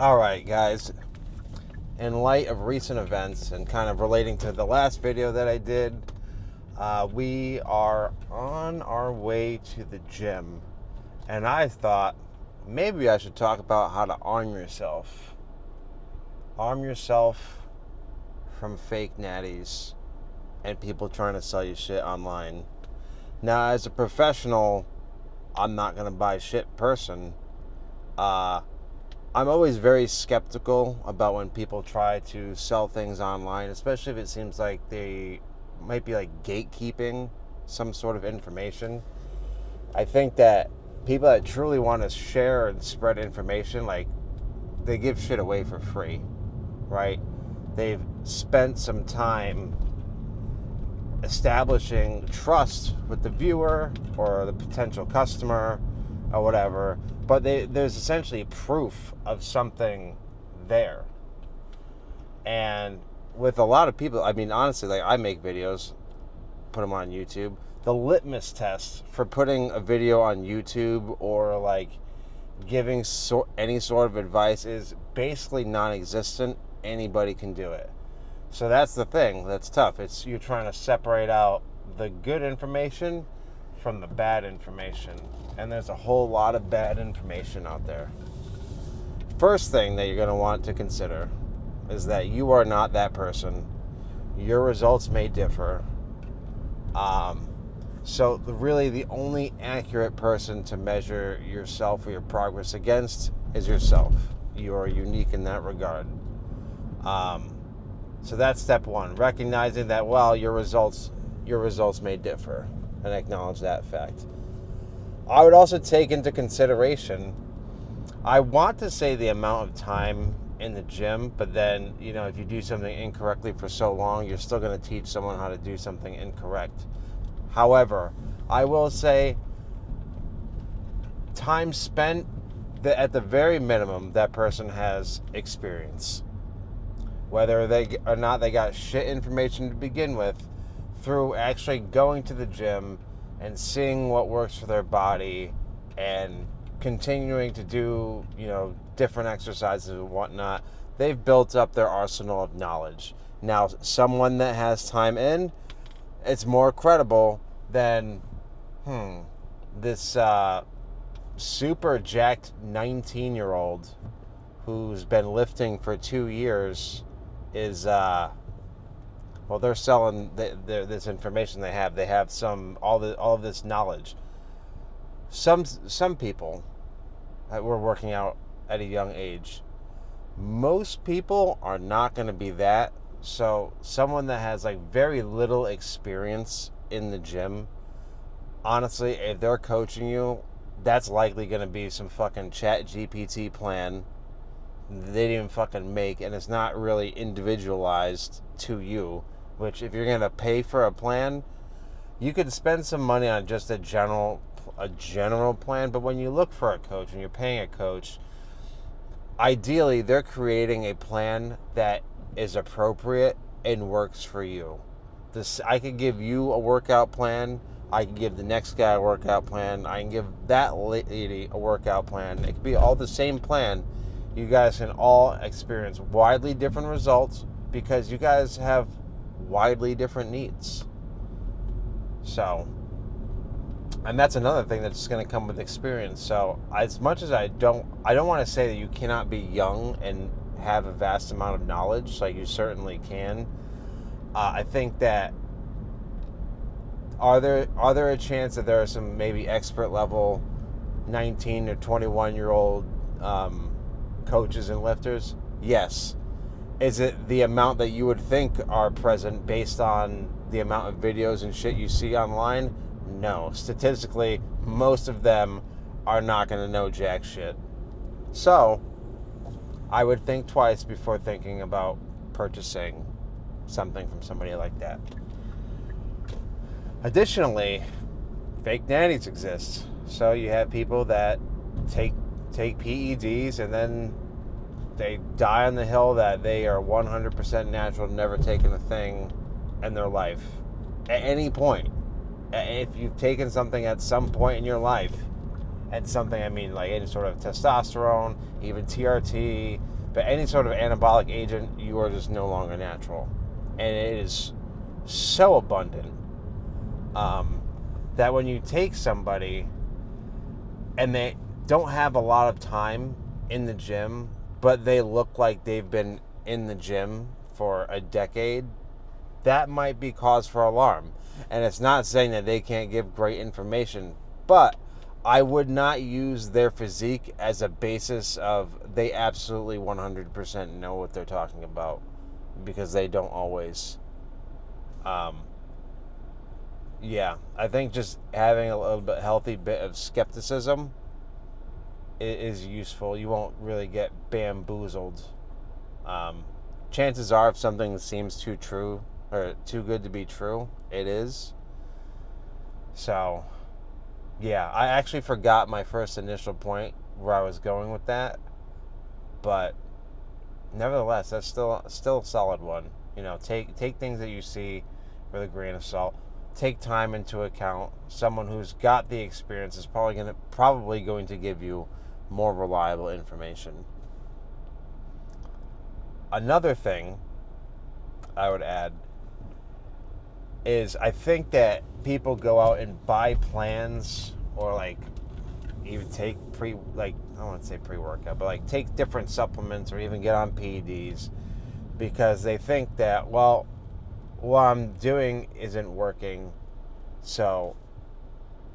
All right, guys. In light of recent events and kind of relating to the last video that I did, we are on our way to the gym. And I thought maybe I should talk about how to arm yourself. Arm yourself from fake natties and people trying to sell you shit online. Now, as a professional, I'm not going to buy shit person. I'm always very skeptical about when people try to sell things online, especially if it seems like they might be like gatekeeping some sort of information. I think that people that truly want to share and spread information, like, they give shit away for free, right? They've spent some time establishing trust with the viewer or the potential customer or whatever, but there's essentially proof of something there. And with a lot of people, I mean, honestly, like, I make videos, put them on YouTube. The litmus test for putting a video on YouTube or like giving any sort of advice is basically non-existent. Anybody can do it. So that's the thing that's tough. It's you're trying to separate out the good information from the bad information. And there's a whole lot of bad information out there. First thing that you're going to want to consider is that you are not that person. Your results may differ. So really the only accurate person to measure yourself or your progress against is yourself. You are unique in that regard. So that's step one, recognizing that, well, your results may differ, and acknowledge that fact. I would also take into consideration, I want to say the amount of time in the gym, but then, if you do something incorrectly for so long, you're still going to teach someone how to do something incorrect. However, I will say time spent, at the very minimum, that person has experience. Whether they or not they got shit information to begin with, through actually going to the gym and seeing what works for their body and continuing to do, different exercises and whatnot, they've built up their arsenal of knowledge. Now, someone that has time in, it's more credible than this super jacked 19-year-old who's been lifting for 2 years is they're selling this information they have. They have all of this knowledge. Some people that were working out at a young age, most people are not going to be that. So someone that has like very little experience in the gym, honestly, if they're coaching you, that's likely going to be some fucking chat GPT plan they didn't even fucking make, and it's not really individualized to you, which if you're going to pay for a plan, you could spend some money on just a general plan. But when you look for a coach and you're paying a coach, ideally they're creating a plan that is appropriate and works for you. I could give you a workout plan, I can give the next guy a workout plan, I can give that lady a workout plan. It could be all the same plan. You guys can all experience widely different results because you guys have widely different needs. So, and that's another thing that's going to come with experience. So, as much as I don't want to say that you cannot be young and have a vast amount of knowledge, like you certainly can. I think that are there a chance that there are some maybe expert level 19 or 21-year-old coaches and lifters? Yes. Is it the amount that you would think are present based on the amount of videos and shit you see online? No. Statistically, most of them are not going to know jack shit. So, I would think twice before thinking about purchasing something from somebody like that. Additionally, fake natties exist. So you have people that take PEDs and then they die on the hill that they are 100% natural, never taken a thing in their life. At any point. If you've taken something at some point in your life And something, I mean, like any sort of testosterone, even TRT, but any sort of anabolic agent, you are just no longer natural. And it is so abundant that when you take somebody and they don't have a lot of time in the gym, but they look like they've been in the gym for a decade, that might be cause for alarm. And it's not saying that they can't give great information, but I would not use their physique as a basis of they absolutely 100% know what they're talking about, because they don't always. Yeah, I think just having a little bit healthy bit of skepticism is useful. You won't really get bamboozled. Um, Chances are, if something seems too true or too good to be true, it is. So, yeah, I actually forgot my first initial point where I was going with that, but nevertheless, that's still a solid one. You know, take things that you see with a grain of salt. Take time into account. Someone who's got the experience is probably going to give you more reliable information. Another thing I would add is I think that people go out and buy plans, or like even take I don't want to say pre-workout, but like take different supplements or even get on PEDs, because they think that, well, what I'm doing isn't working, so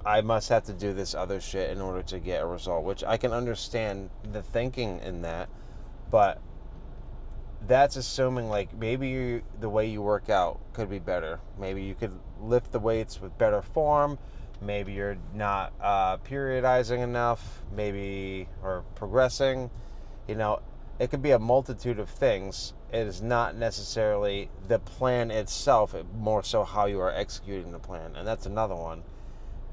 I must have to do this other shit in order to get a result, which I can understand the thinking in that, but that's assuming like maybe the way you work out could be better. Maybe you could lift the weights with better form. Maybe you're not periodizing enough, maybe, or progressing. You know, it could be a multitude of things. It is not necessarily the plan itself, more so how you are executing the plan. And that's another one.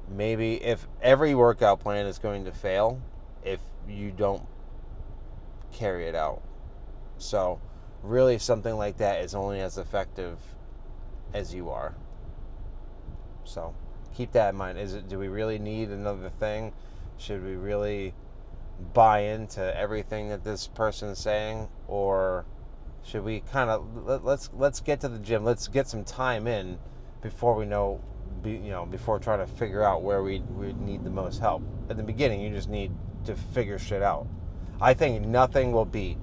Maybe if every workout plan is going to fail if you don't carry it out. So, really, something like that is only as effective as you are. So, keep that in mind. Do we really need another thing? Should we really buy into everything that this person is saying, or should we kind of let's get to the gym, let's get some time in before we know, before trying to figure out where we need the most help. At the beginning, you just need to figure shit out. I think nothing will beat,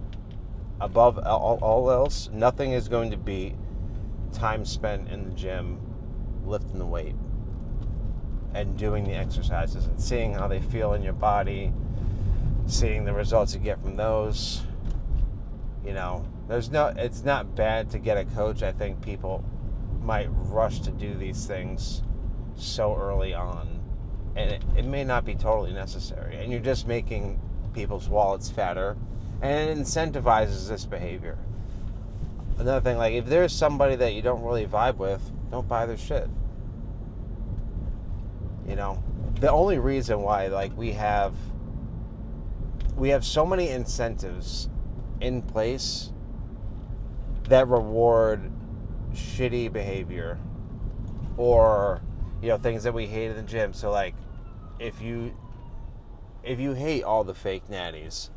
above all else, nothing is going to beat time spent in the gym lifting the weight and doing the exercises and seeing how they feel in your body, seeing the results you get from those. You know, it's not bad to get a coach. I think people might rush to do these things so early on, and it may not be totally necessary, and you're just making people's wallets fatter, and it incentivizes this behavior. Another thing, like if there's somebody that you don't really vibe with, don't buy their shit. You know, the only reason why, like, we have so many incentives in place that reward shitty behavior, or things that we hate in the gym. So like, if you hate all the fake natties,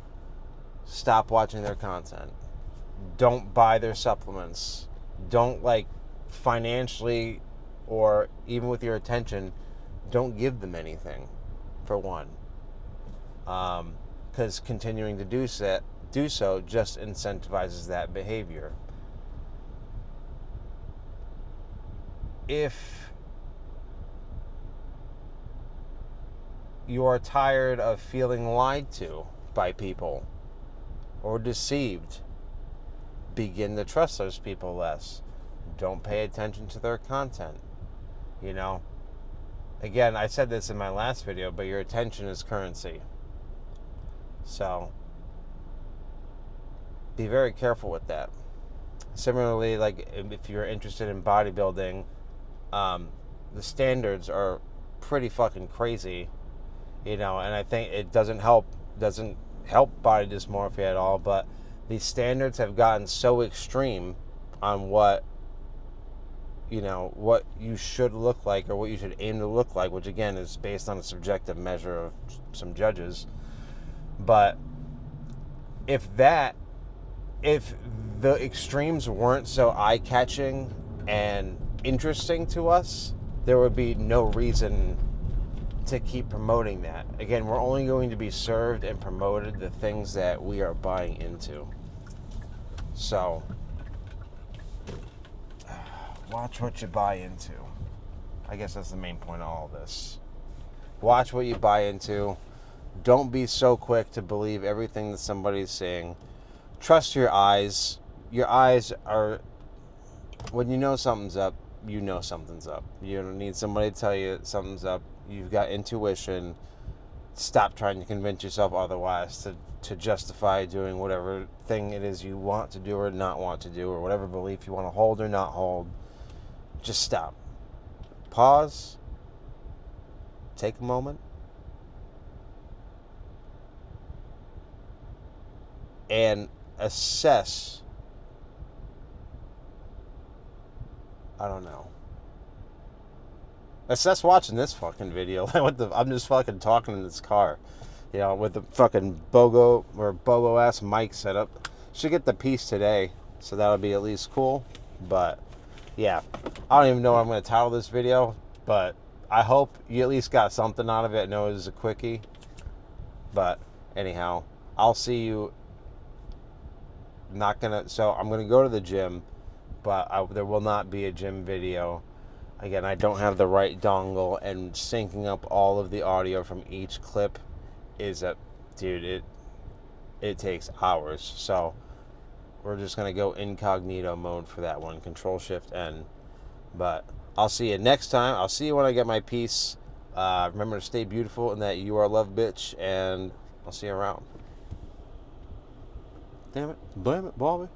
stop watching their content. Don't buy their supplements. Don't, like, financially or even with your attention, don't give them anything, for one. Because continuing to do so just incentivizes that behavior. If you are tired of feeling lied to by people or deceived, begin to trust those people less. Don't pay attention to their content. Again, I said this in my last video, but your attention is currency. So be very careful with that. Similarly, like if you're interested in bodybuilding, the standards are pretty fucking crazy, and I think it doesn't help body dysmorphia at all, but these standards have gotten so extreme on what what you should look like or what you should aim to look like, which again is based on a subjective measure of some judges. But if the extremes weren't so eye-catching and interesting to us, there would be no reason to keep promoting that. Again, we're only going to be served and promoted the things that we are buying into. So, watch what you buy into. I guess that's the main point of all this. Watch what you buy into. Don't be so quick to believe everything that somebody's saying. Trust your eyes. Your eyes are, when you know something's up, you know something's up. You don't need somebody to tell you something's up. You've got intuition. Stop trying to convince yourself otherwise to justify doing whatever thing it is you want to do or not want to do, or whatever belief you want to hold or not hold. Just stop. Pause. Take a moment. And assess. I don't know. Assess watching this fucking video. I'm just fucking talking in this car, with the fucking Bobo ass mic setup. Should get the piece today, so that'll be at least cool. But yeah, I don't even know what I'm going to title this video, but I hope you at least got something out of it. I know it was a quickie, but anyhow, I'll see you. So I'm going to go to the gym, but there will not be a gym video. Again, I don't have the right dongle, and syncing up all of the audio from each clip it takes hours. So we're just going to go incognito mode for that one, Control-Shift-N. But I'll see you next time. I'll see you when I get my piece. Remember to stay beautiful and that you are loved, bitch, and I'll see you around. Damn it, Bobby.